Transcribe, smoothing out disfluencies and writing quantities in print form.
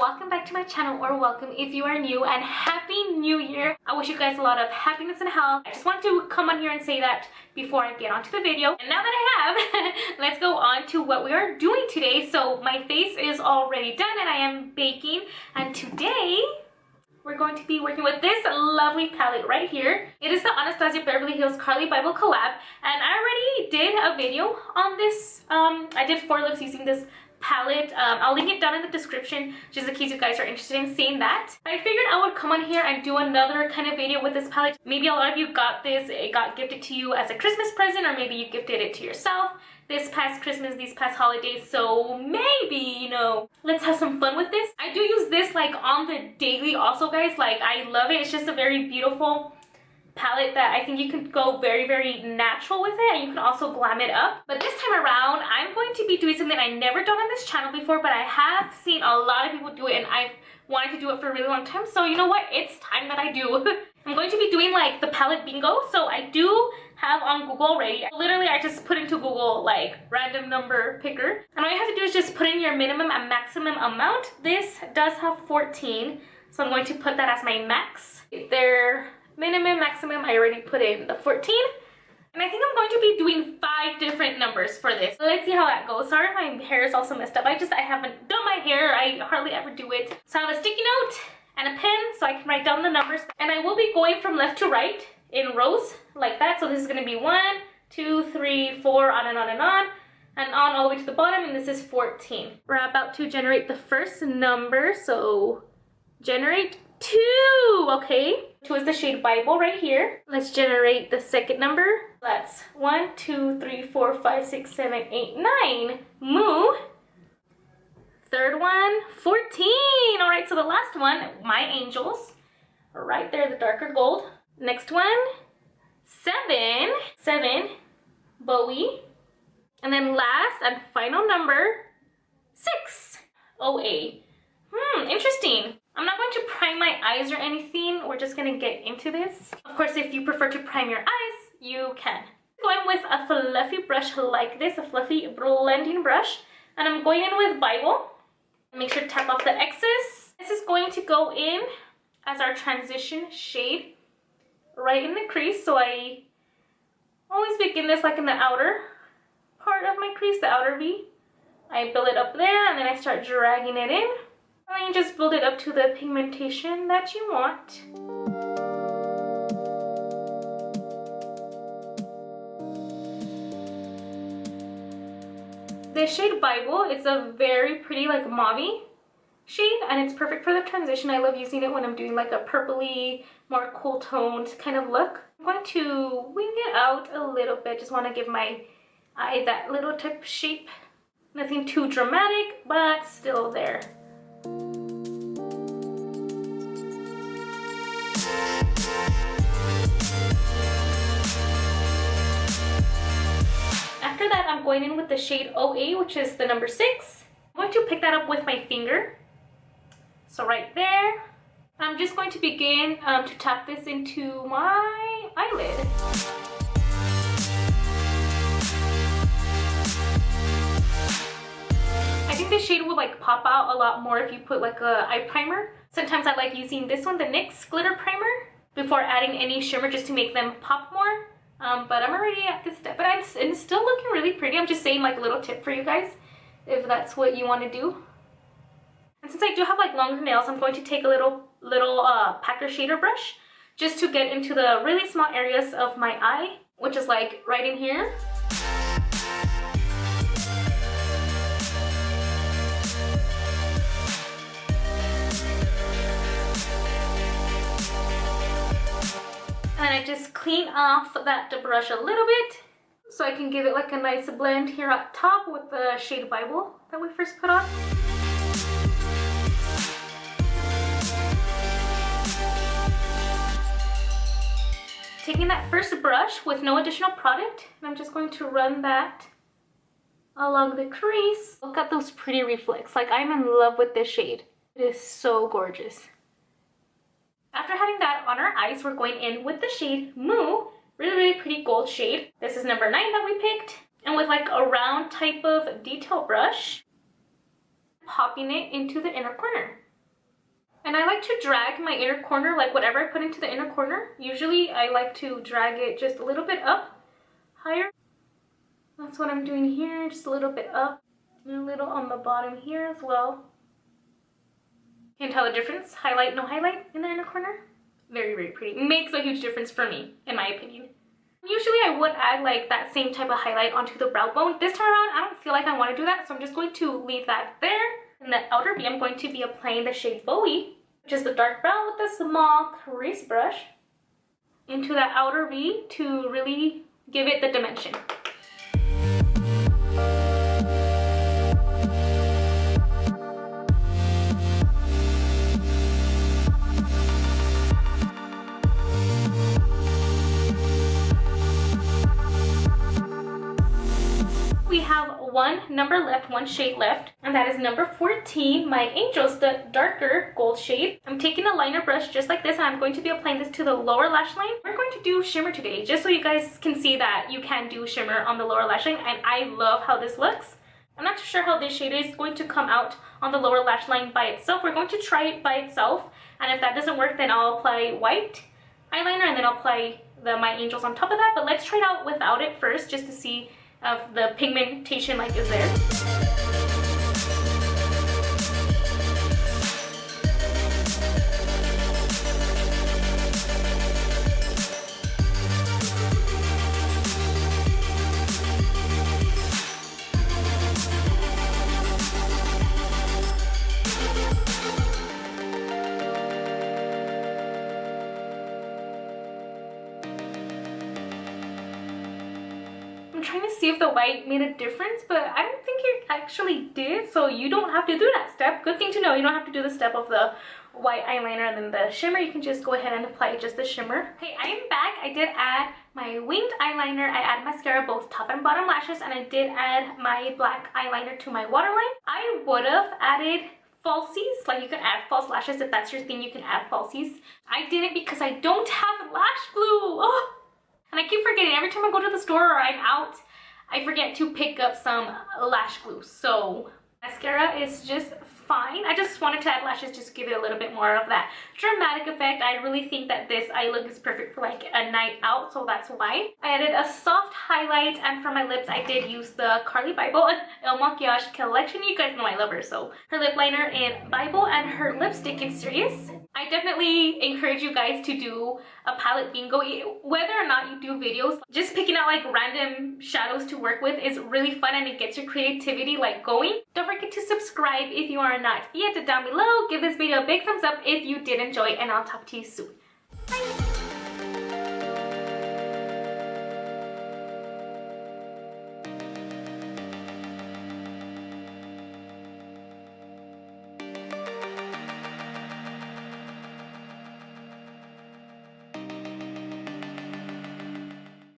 welcome back to my channel, or welcome if you are new, and happy new year. I wish you guys a lot of happiness and health. I just wanted to come on here and say that before I get onto the video. And now that I have, let's go on to what we are doing today. So my face is already done and I am baking, and today we're going to be working with this lovely palette right here. It is the Anastasia Beverly Hills Carli Bybel collab, and I already did a video on this. I did 4 looks using this palette. I'll link it down in the description just in case you guys are interested in seeing that. But I figured I would come on here and do another kind of video with this palette. Maybe a lot of you got this, it got gifted to you as a Christmas present, or maybe you gifted it to yourself this past Christmas, these past holidays. So maybe, you know, let's have some fun with this. I do use this like on the daily also, guys. Like, I love it. It's just a very beautiful palette that I think you can go very natural with it, and you can also glam it up. But this time around, I'm going to be doing something I've never done on this channel before, but I have seen a lot of people do it, and I've wanted to do it for a really long time. So you know what, it's time that I do. I'm going to be doing like the palette bingo. So I do have on Google already. Literally, I just put into Google like random number picker, and all you have to do is just put in your minimum and maximum amount. This does have 14, so I'm going to put that as my max. Their minimum, maximum, I already put in the 14. And I think I'm going to be doing 5 different numbers for this. So let's see how that goes. Sorry if my hair is also messed up. I haven't done my hair. I hardly ever do it. So I have a sticky note and a pen so I can write down the numbers. And I will be going from left to right in rows like that. So this is going to be 1, 2, 3, 4, on and on and on. And on all the way to the bottom, and this is 14. We're about to generate the first number. So generate 2, okay? 2 is the shade Bybel right here. Let's generate the second number. That's 1, 2, 3, 4, 5, 6, 7, 8, 9. Moo. Third one, 14. All right, so the last one, My Angels. Right there, the darker gold. Next one, 7. 7, Bowie. And then last and final number, 6. OA. Interesting. I'm not going to prime my eyes or anything. We're just going to get into this. Of course, if you prefer to prime your eyes, you can. Going with a fluffy brush like this, a fluffy blending brush. And I'm going in with Bybel. Make sure to tap off the excess. This is going to go in as our transition shade right in the crease. So I always begin this like in the outer part of my crease, the outer V. I build it up there, and then I start dragging it in. And then you just build it up to the pigmentation that you want. This shade Bybel, it's a very pretty like mauve shade, and it's perfect for the transition. I love using it when I'm doing like a purpley, more cool toned kind of look. I'm going to wing it out a little bit. Just want to give my eye that little type of shape. Nothing too dramatic, but still there. After that, I'm going in with the shade OA, which is the number 6. I'm going to pick that up with my finger. So right there. I'm just going to begin to tap this into my eyelid. I think this shade will like pop out a lot more if you put like a eye primer. Sometimes I like using this one, the NYX glitter primer, before adding any shimmer, just to make them pop more. But I'm already at this step, but it's still looking really pretty. I'm just saying, like, a little tip for you guys if that's what you want to do. And since I do have like longer nails, I'm going to take a little packer shader brush just to get into the really small areas of my eye, which is like right in here. And I just clean off that brush a little bit so I can give it like a nice blend here up top with the shade Bybel that we first put on. Taking that first brush with no additional product, and I'm just going to run that along the crease. Look at those pretty reflects. Like, I'm in love with this shade. It is so gorgeous. After having that on our eyes, we're going in with the shade Moo. Really pretty gold shade. This is number 9 that we picked. And with like a round type of detail brush, popping it into the inner corner. And I like to drag my inner corner, like whatever I put into the inner corner. Usually I like to drag it just a little bit up, higher. That's what I'm doing here, just a little bit up, and a little on the bottom here as well. Can you tell the difference? Highlight, no highlight in the inner corner? Very, very pretty. Makes a huge difference for me, in my opinion. Usually I would add like that same type of highlight onto the brow bone. This time around, I don't feel like I want to do that, so I'm just going to leave that there. In the outer V, I'm going to be applying the shade Bowie, which is the dark brown, with a small crease brush into that outer V to really give it the dimension. We have one number left, one shade left, and that is number 14, My Angels, the darker gold shade. I'm taking a liner brush just like this, and I'm going to be applying this to the lower lash line. We're going to do shimmer today, just so you guys can see that you can do shimmer on the lower lash line, and I love how this looks. I'm not too sure how this shade is going to come out on the lower lash line by itself. We're going to try it by itself, and if that doesn't work, then I'll apply white eyeliner, and then I'll apply the My Angels on top of that. But let's try it out without it first, just to see if the pigmentation like is there. I'm trying to see if the white made a difference, but I don't think it actually did, so you don't have to do that step. Good thing to know, you don't have to do the step of the white eyeliner and then the shimmer. You can just go ahead and apply just the shimmer. Okay, I am back. I did add my winged eyeliner, I added mascara, both top and bottom lashes, and I did add my black eyeliner to my waterline. I would have added falsies, like you can add false lashes if that's your thing, you can add falsies. I didn't because I don't have lash glue. Oh! And I keep forgetting, every time I go to the store or I'm out, I forget to pick up some lash glue. So mascara is just fine. I just wanted to add lashes, just give it a little bit more of that dramatic effect. I really think that this eye look is perfect for like a night out, so that's why. I added a soft highlight, and for my lips I did use the Carli Bybel El Maquiage collection. You guys know I love her, so her lip liner in Bybel and her lipstick in Serious. I definitely encourage you guys to do a palette bingo. Whether or not you do videos, just picking out like random shadows to work with is really fun, and it gets your creativity like going. Don't forget to subscribe if you are not yet down below. Give this video a big thumbs up if you did enjoy, and I'll talk to you soon.